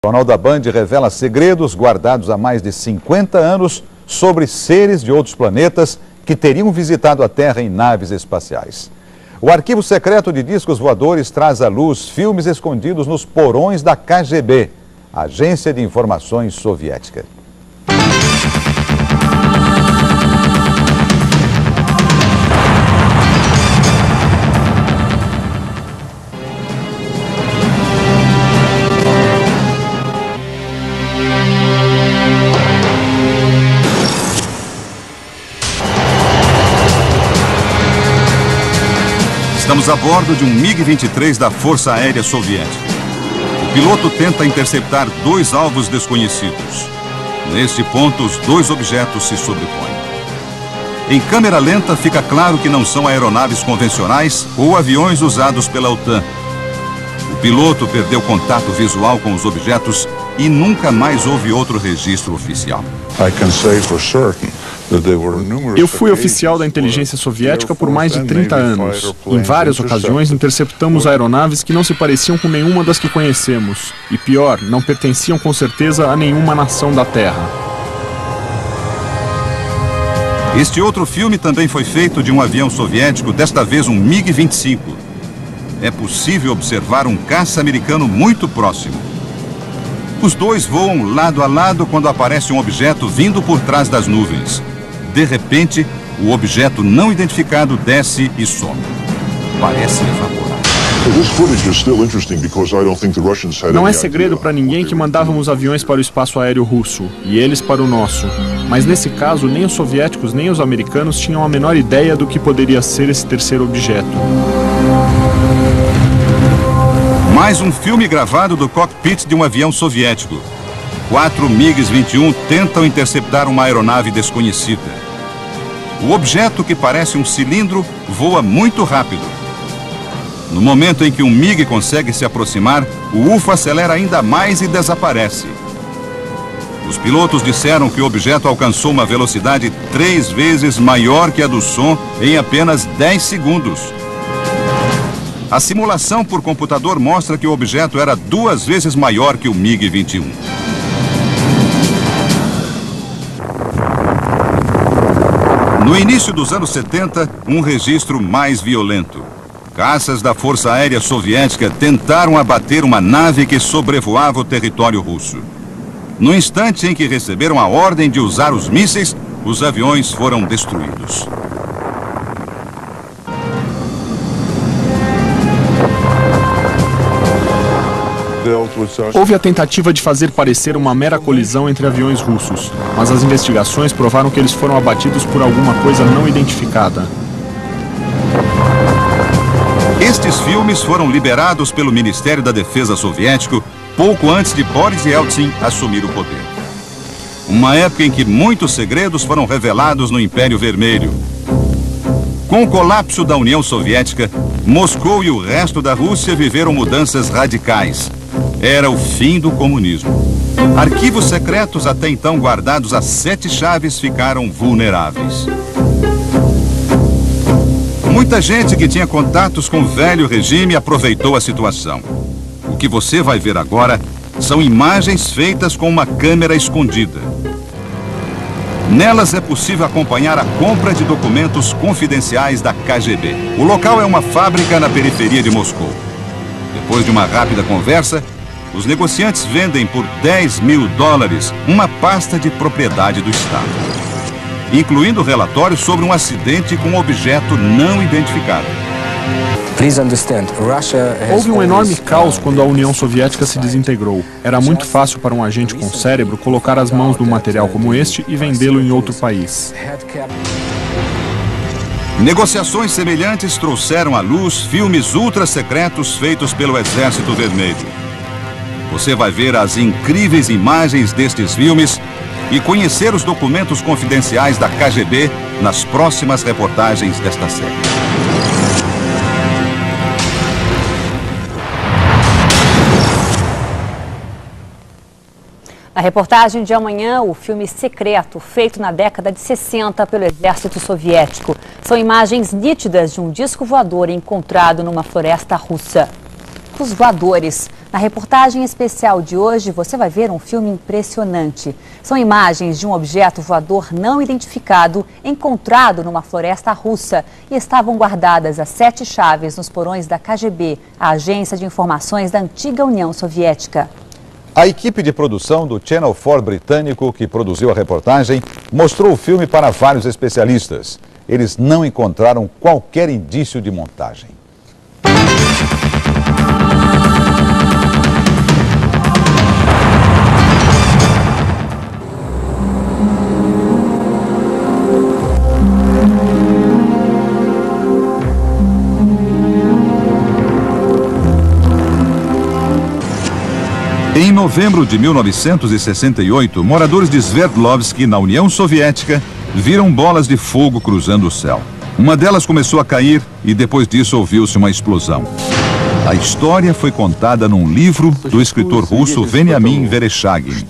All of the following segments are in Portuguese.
O Jornal da Band revela segredos guardados há mais de 50 anos sobre seres de outros planetas que teriam visitado a Terra em naves espaciais. O arquivo secreto de discos voadores traz à luz filmes escondidos nos porões da KGB, Agência de Informações Soviética. Estamos a bordo de um MiG-23 da Força Aérea Soviética. O piloto tenta interceptar dois alvos desconhecidos. Neste ponto, os dois objetos se sobrepõem. Em câmera lenta, fica claro que não são aeronaves convencionais ou aviões usados pela OTAN. O piloto perdeu contato visual com os objetos e nunca mais houve outro registro oficial. Eu fui oficial da inteligência soviética por mais de 30 anos. Em várias ocasiões, interceptamos aeronaves que não se pareciam com nenhuma das que conhecemos. E pior, não pertenciam com certeza a nenhuma nação da Terra. Este outro filme também foi feito de um avião soviético, desta vez um MiG-25. É possível observar um caça americano muito próximo. Os dois voam lado a lado quando aparece um objeto vindo por trás das nuvens. De repente, o objeto não identificado desce e some. Parece evaporar. Não é segredo para ninguém que mandávamos aviões para o espaço aéreo russo, e eles para o nosso. Mas nesse caso, nem os soviéticos nem os americanos tinham a menor ideia do que poderia ser esse terceiro objeto. Mais um filme gravado do cockpit de um avião soviético. 4 MiG-21 tentam interceptar uma aeronave desconhecida. O objeto, que parece um cilindro, voa muito rápido. No momento em que um MiG consegue se aproximar, o UFO acelera ainda mais e desaparece. Os pilotos disseram que o objeto alcançou uma velocidade 3 vezes maior que a do som em apenas 10 segundos. A simulação por computador mostra que o objeto era 2 vezes maior que o MiG-21. No início dos anos 70, um registro mais violento. Caças da Força Aérea Soviética tentaram abater uma nave que sobrevoava o território russo. No instante em que receberam a ordem de usar os mísseis, os aviões foram destruídos. Houve a tentativa de fazer parecer uma mera colisão entre aviões russos, mas as investigações provaram que eles foram abatidos por alguma coisa não identificada. Estes filmes foram liberados pelo Ministério da Defesa soviético pouco antes de Boris Yeltsin assumir o poder. Uma época em que muitos segredos foram revelados no Império Vermelho. Com o colapso da União Soviética, Moscou e o resto da Rússia viveram mudanças radicais. Era o fim do comunismo. Arquivos secretos até então guardados a 7 chaves ficaram vulneráveis. Muita gente que tinha contatos com o velho regime aproveitou a situação. O que você vai ver agora são imagens feitas com uma câmera escondida. Nelas é possível acompanhar a compra de documentos confidenciais da KGB. O local é uma fábrica na periferia de Moscou. Depois de uma rápida conversa, os negociantes vendem por $10 mil uma pasta de propriedade do Estado, incluindo relatórios sobre um acidente com um objeto não identificado. Houve um enorme caos quando a União Soviética se desintegrou. Era muito fácil para um agente com cérebro colocar as mãos num material como este e vendê-lo em outro país. Negociações semelhantes trouxeram à luz filmes ultra-secretos feitos pelo Exército Vermelho. Você vai ver as incríveis imagens destes filmes e conhecer os documentos confidenciais da KGB nas próximas reportagens desta série. Na reportagem de amanhã, o filme Secreto, feito na década de 60 pelo exército soviético. São imagens nítidas de um disco voador encontrado numa floresta russa. Os voadores, Na reportagem especial de hoje, você vai ver um filme impressionante. São imagens de um objeto voador não identificado encontrado numa floresta russa e estavam guardadas as 7 chaves nos porões da KGB, a agência de informações da antiga União Soviética. A equipe de produção do Channel 4 britânico que produziu a reportagem mostrou o filme para vários especialistas. Eles não encontraram qualquer indício de montagem. Em novembro de 1968, moradores de Sverdlovsk, na União Soviética, viram bolas de fogo cruzando o céu. Uma delas começou a cair e depois disso ouviu-se uma explosão. A história foi contada num livro do escritor russo Veniamin Vereshchagin.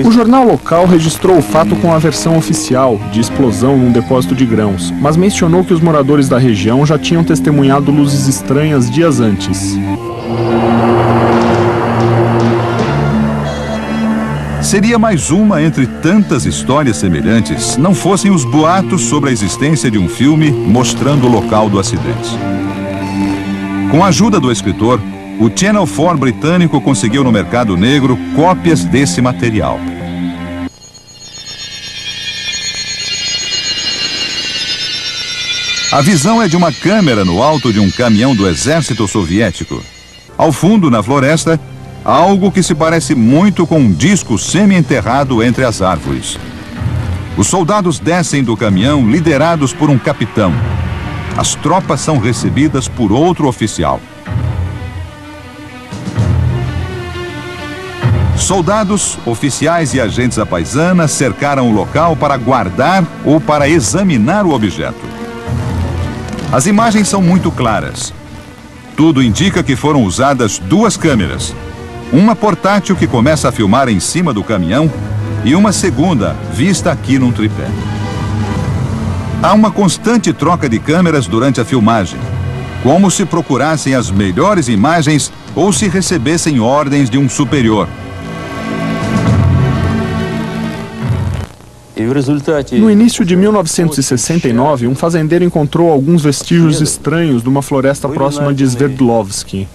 O jornal local registrou o fato com a versão oficial, de explosão num depósito de grãos, mas mencionou que os moradores da região já tinham testemunhado luzes estranhas dias antes. Seria mais uma entre tantas histórias semelhantes, não fossem os boatos sobre a existência de um filme mostrando o local do acidente. Com a ajuda do escritor, o Channel 4 britânico conseguiu no mercado negro cópias desse material. A visão é de uma câmera no alto de um caminhão do exército soviético. Ao fundo, na floresta, algo que se parece muito com um disco semi-enterrado entre as árvores. Os soldados descem do caminhão liderados por um capitão. As tropas são recebidas por outro oficial. Soldados, oficiais e agentes à paisana cercaram o local para guardar ou para examinar o objeto. As imagens são muito claras. Tudo indica que foram usadas 2 câmeras. Uma portátil que começa a filmar em cima do caminhão e uma segunda vista aqui num tripé. Há uma constante troca de câmeras durante a filmagem, como se procurassem as melhores imagens ou se recebessem ordens de um superior. No início de 1969, um fazendeiro encontrou alguns vestígios estranhos de uma floresta próxima de Sverdlovsk.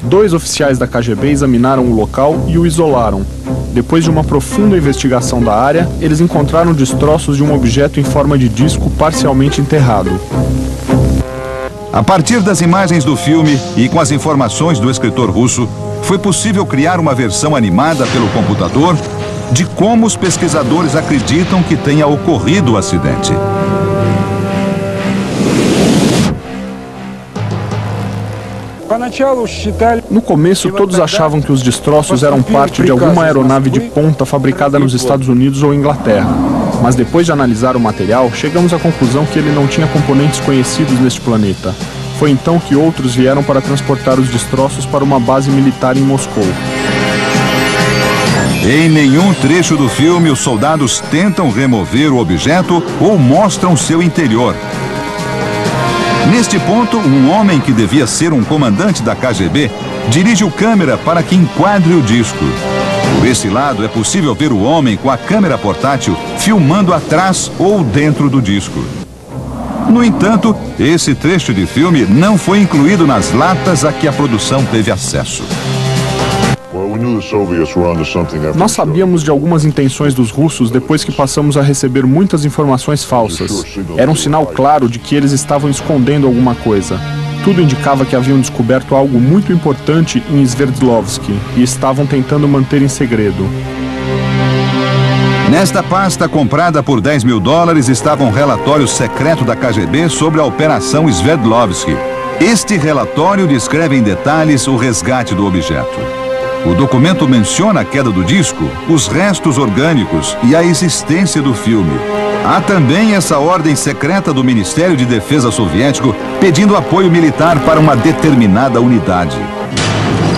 2 oficiais da KGB examinaram o local e o isolaram. Depois de uma profunda investigação da área, eles encontraram destroços de um objeto em forma de disco parcialmente enterrado. A partir das imagens do filme e com as informações do escritor russo, foi possível criar uma versão animada pelo computador de como os pesquisadores acreditam que tenha ocorrido o acidente. No começo, todos achavam que os destroços eram parte de alguma aeronave de ponta fabricada nos Estados Unidos ou Inglaterra. Mas depois de analisar o material, chegamos à conclusão que ele não tinha componentes conhecidos neste planeta. Foi então que outros vieram para transportar os destroços para uma base militar em Moscou. Em nenhum trecho do filme, os soldados tentam remover o objeto ou mostram seu interior. Neste ponto, um homem que devia ser um comandante da KGB dirige o câmera para que enquadre o disco. Por esse lado, é possível ver o homem com a câmera portátil filmando atrás ou dentro do disco. No entanto, esse trecho de filme não foi incluído nas latas a que a produção teve acesso. Nós sabíamos de algumas intenções dos russos depois que passamos a receber muitas informações falsas. Era um sinal claro de que eles estavam escondendo alguma coisa. Tudo indicava que haviam descoberto algo muito importante em Sverdlovsk e estavam tentando manter em segredo. Nesta pasta comprada por $10 mil estava um relatório secreto da KGB sobre a Operação Sverdlovsk. Este relatório descreve em detalhes o resgate do objeto. O documento menciona a queda do disco, os restos orgânicos e a existência do filme. Há também essa ordem secreta do Ministério de Defesa soviético pedindo apoio militar para uma determinada unidade.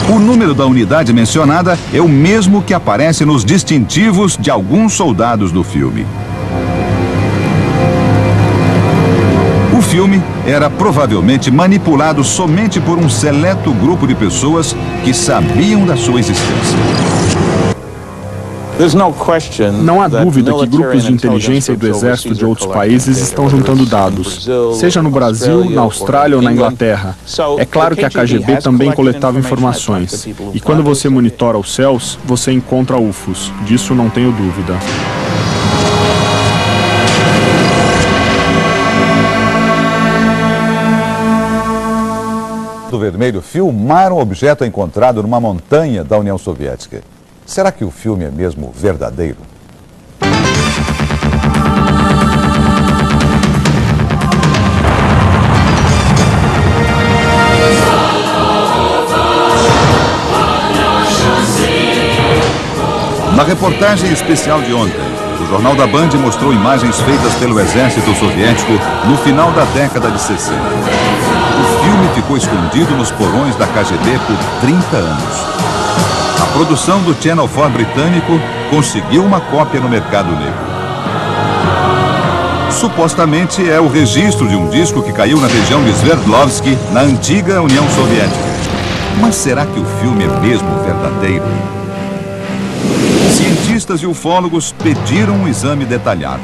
O número da unidade mencionada é o mesmo que aparece nos distintivos de alguns soldados do filme. O filme era provavelmente manipulado somente por um seleto grupo de pessoas que sabiam da sua existência. Não há dúvida que grupos de inteligência e do exército de outros países estão juntando dados, seja no Brasil, na Austrália ou na Inglaterra. É claro que a KGB também coletava informações, e quando você monitora os céus, você encontra UFOs, disso não tenho dúvida. Do Vermelho filmaram um objeto encontrado numa montanha da União Soviética. Será que o filme é mesmo verdadeiro? Na reportagem especial de ontem, o Jornal da Band mostrou imagens feitas pelo exército soviético no final da década de 60. O filme ficou escondido nos porões da KGB por 30 anos. A produção do Channel 4 britânico conseguiu uma cópia no mercado negro. Supostamente é o registro de um disco que caiu na região de Sverdlovsk, na antiga União Soviética. Mas será que o filme é mesmo verdadeiro? Cientistas e ufólogos pediram um exame detalhado.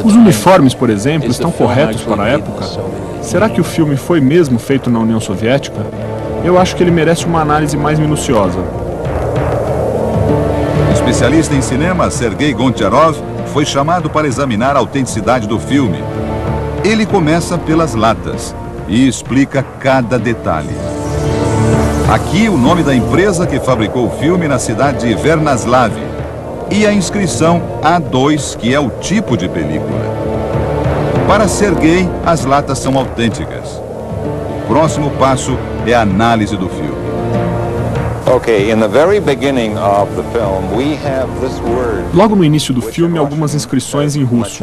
Os uniformes, por exemplo, estão corretos para a época? Será que o filme foi mesmo feito na União Soviética? Eu acho que ele merece uma análise mais minuciosa. O especialista em cinema, Sergei Goncharov, foi chamado para examinar a autenticidade do filme. Ele começa pelas latas e explica cada detalhe. Aqui o nome da empresa que fabricou o filme na cidade de Vernaslav e a inscrição A2, que é o tipo de película. Para Sergei, as latas são autênticas. O próximo passo é a análise do filme. Logo no início do filme, algumas inscrições em russo.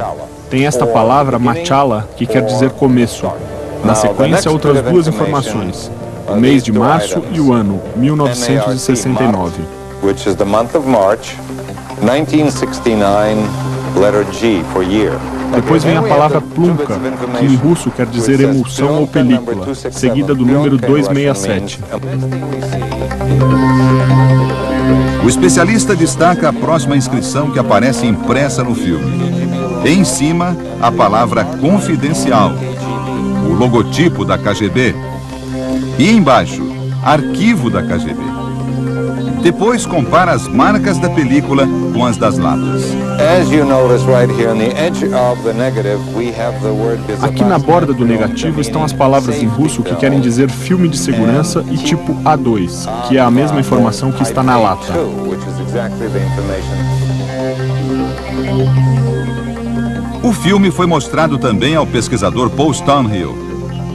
Tem esta palavra, machala, que quer dizer começo. Na sequência, outras duas informações. O mês de março e o ano, 1969. Which is the month of March, 1969, letter G for year. Depois vem a palavra plumka, que em russo quer dizer emulsão ou película, seguida do número 267. O especialista destaca a próxima inscrição que aparece impressa no filme. Em cima, a palavra confidencial, o logotipo da KGB. E embaixo, arquivo da KGB. Depois compara as marcas da película com as das latas. Aqui na borda do negativo estão as palavras em russo que querem dizer filme de segurança e tipo A2, que é a mesma informação que está na lata. O filme foi mostrado também ao pesquisador Paul Stonehill.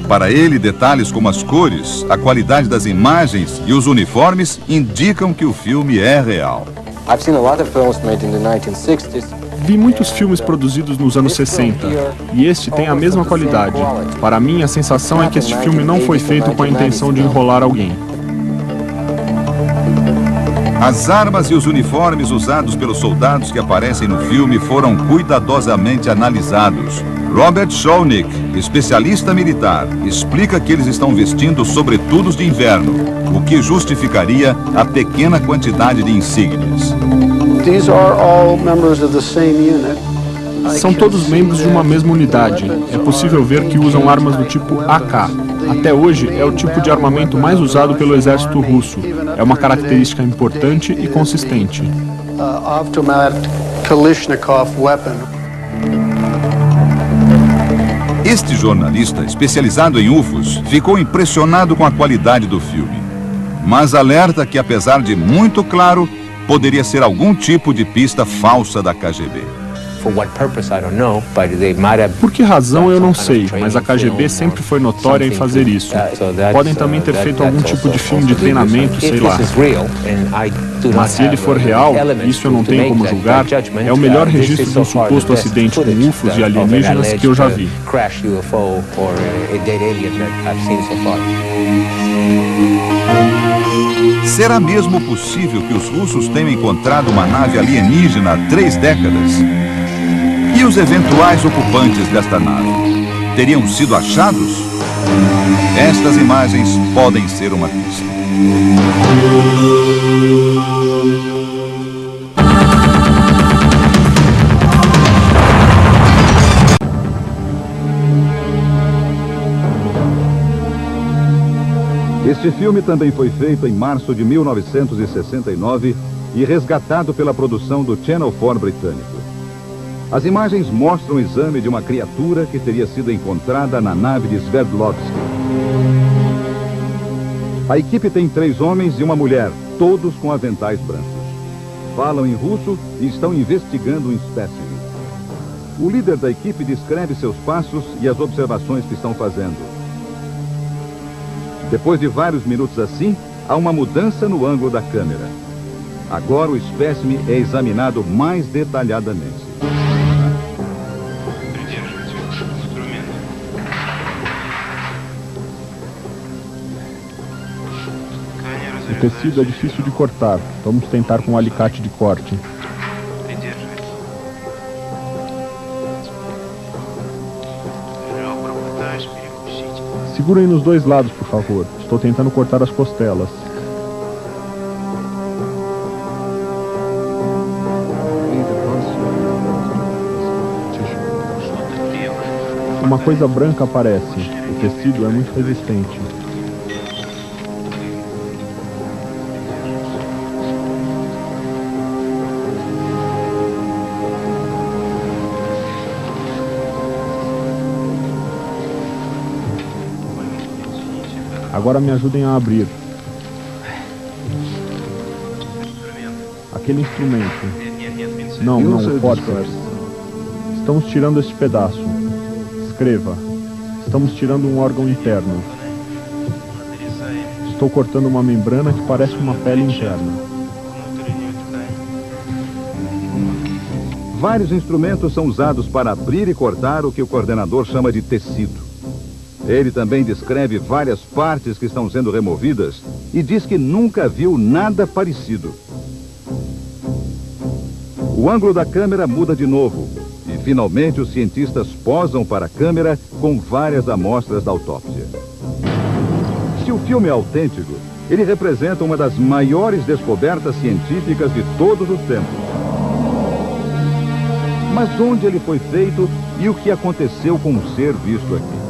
Para ele, detalhes como as cores, a qualidade das imagens e os uniformes indicam que o filme é real. Vi muitos filmes produzidos nos anos 60, e este tem a mesma qualidade. Para mim, a sensação é que este filme não foi feito com a intenção de enrolar alguém. As armas e os uniformes usados pelos soldados que aparecem no filme foram cuidadosamente analisados. Robert Schoenig, especialista militar, explica que eles estão vestindo sobretudos de inverno, o que justificaria a pequena quantidade de insígnias. São todos membros de uma mesma unidade. É possível ver que usam armas do tipo AK. Até hoje, é o tipo de armamento mais usado pelo exército russo. É uma característica importante e consistente. Este jornalista, especializado em UFOs, ficou impressionado com a qualidade do filme. Mas alerta que, apesar de muito claro, poderia ser algum tipo de pista falsa da KGB. Por que razão eu não sei, mas a KGB sempre foi notória em fazer isso. Podem também ter feito algum tipo de filme de treinamento, sei lá. Mas se ele for real, isso eu não tenho como julgar, é o melhor registro de um suposto acidente com UFOs e alienígenas que eu já vi. Será mesmo possível que os russos tenham encontrado uma nave alienígena há 3 décadas? E os eventuais ocupantes desta nave teriam sido achados? Estas imagens podem ser uma pista. Este filme também foi feito em março de 1969 e resgatado pela produção do Channel 4 britânico. As imagens mostram o exame de uma criatura que teria sido encontrada na nave de Sverdlovsky. A equipe tem 3 homens e uma mulher, todos com aventais brancos. Falam em russo e estão investigando um espécime. O líder da equipe descreve seus passos e as observações que estão fazendo. Depois de vários minutos assim, há uma mudança no ângulo da câmera. Agora o espécime é examinado mais detalhadamente. O tecido é difícil de cortar. Vamos tentar com um alicate de corte. Segurem nos 2 lados, por favor. Estou tentando cortar as costelas. Uma coisa branca aparece. O tecido é muito resistente. Agora me ajudem a abrir. Aquele instrumento. Não, o forceps. Estamos tirando este pedaço. Escreva. Estamos tirando um órgão interno. Estou cortando uma membrana que parece uma pele interna. Vários instrumentos são usados para abrir e cortar o que o coordenador chama de tecido. Ele também descreve várias partes que estão sendo removidas e diz que nunca viu nada parecido. O ângulo da câmera muda de novo e, finalmente, os cientistas posam para a câmera com várias amostras da autópsia. Se o filme é autêntico, ele representa uma das maiores descobertas científicas de todos os tempos. Mas onde ele foi feito e o que aconteceu com o ser visto aqui?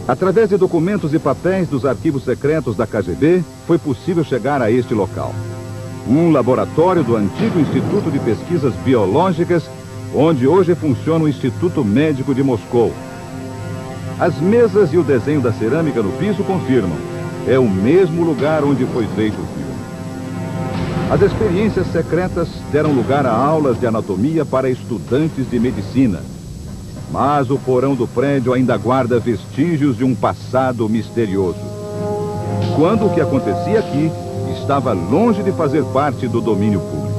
Através de documentos e papéis dos arquivos secretos da KGB, foi possível chegar a este local. Um laboratório do antigo Instituto de Pesquisas Biológicas, onde hoje funciona o Instituto Médico de Moscou. As mesas e o desenho da cerâmica no piso confirmam. É o mesmo lugar onde foi feito o filme. As experiências secretas deram lugar a aulas de anatomia para estudantes de medicina. Mas o porão do prédio ainda guarda vestígios de um passado misterioso. Quando o que acontecia aqui estava longe de fazer parte do domínio público.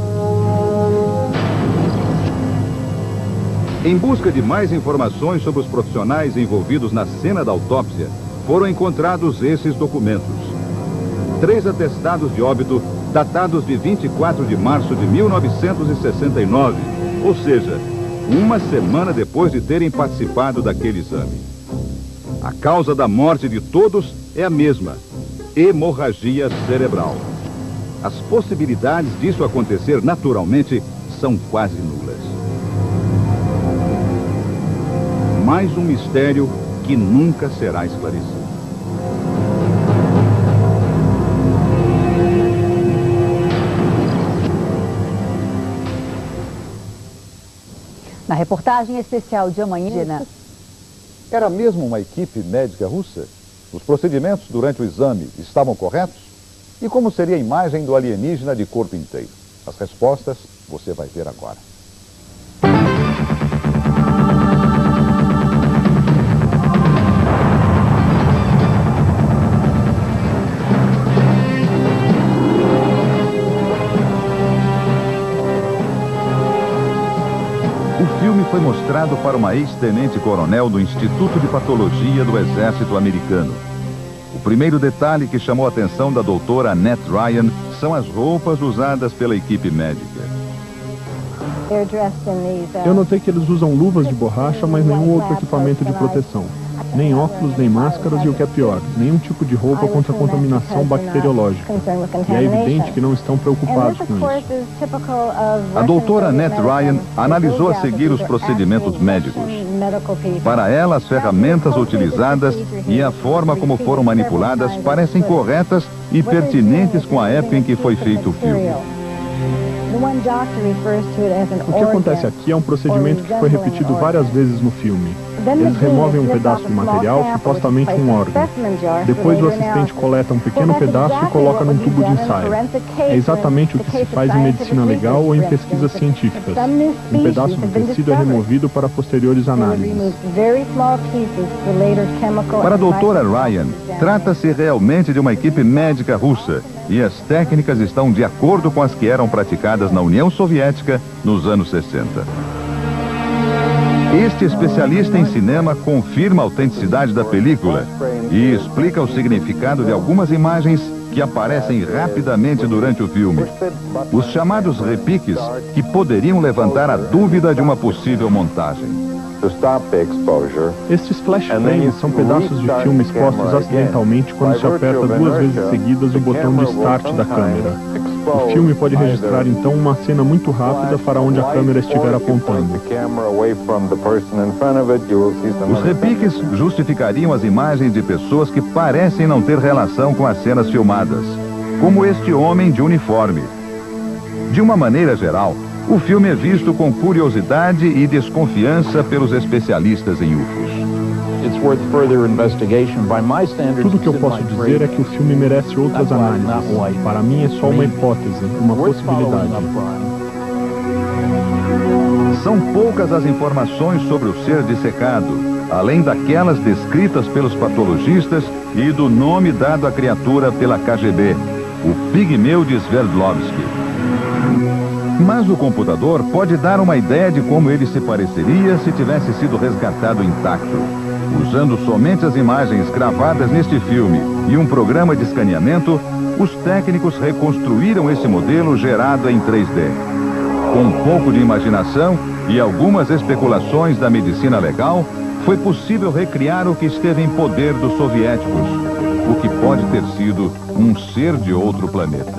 Em busca de mais informações sobre os profissionais envolvidos na cena da autópsia, foram encontrados esses documentos. 3 atestados de óbito datados de 24 de março de 1969, ou seja, uma semana depois de terem participado daquele exame. A causa da morte de todos é a mesma: hemorragia cerebral. As possibilidades disso acontecer naturalmente são quase nulas. Mais um mistério que nunca será esclarecido. Na reportagem especial de amanhã... Era mesmo uma equipe médica russa? Os procedimentos durante o exame estavam corretos? E como seria a imagem do alienígena de corpo inteiro? As respostas você vai ver agora. O filme foi mostrado para uma ex-tenente-coronel do Instituto de Patologia do Exército Americano. O primeiro detalhe que chamou a atenção da doutora Annette Ryan são as roupas usadas pela equipe médica. Eu notei que eles usam luvas de borracha, mas nenhum outro equipamento de proteção. Nem óculos, nem máscaras e, o que é pior, nenhum tipo de roupa contra a contaminação bacteriológica. E é evidente que não estão preocupados com isso. A doutora Annette Ryan analisou a seguir os procedimentos médicos. Para ela, as ferramentas utilizadas e a forma como foram manipuladas parecem corretas e pertinentes com a época em que foi feito o filme. O que acontece aqui é um procedimento que foi repetido várias vezes no filme. Eles removem um pedaço de material, supostamente um órgão. Depois o assistente coleta um pequeno pedaço e coloca num tubo de ensaio. É exatamente o que se faz em medicina legal ou em pesquisas científicas. Um pedaço do tecido é removido para posteriores análises. Para a doutora Ryan, trata-se realmente de uma equipe médica russa e as técnicas estão de acordo com as que eram praticadas na União Soviética nos anos 60. Este especialista em cinema confirma a autenticidade da película e explica o significado de algumas imagens que aparecem rapidamente durante o filme. Os chamados repiques que poderiam levantar a dúvida de uma possível montagem. Estes flash frames são pedaços de filme expostos acidentalmente quando se aperta 2 vezes seguidas o botão de start da câmera. O filme pode registrar então uma cena muito rápida para onde a câmera estiver apontando. Os repiques justificariam as imagens de pessoas que parecem não ter relação com as cenas filmadas, como este homem de uniforme. De uma maneira geral, o filme é visto com curiosidade e desconfiança pelos especialistas em UFOs. Tudo que eu posso dizer é que o filme merece outras análises. Para mim é só uma hipótese, uma possibilidade. São poucas as informações sobre o ser dissecado, além daquelas descritas pelos patologistas e do nome dado à criatura pela KGB, o Pigmeu de Sverdlovsky. Mas o computador pode dar uma ideia de como ele se pareceria se tivesse sido resgatado intacto. Usando somente as imagens gravadas neste filme e um programa de escaneamento, os técnicos reconstruíram esse modelo gerado em 3D. Com um pouco de imaginação e algumas especulações da medicina legal, foi possível recriar o que esteve em poder dos soviéticos, o que pode ter sido um ser de outro planeta.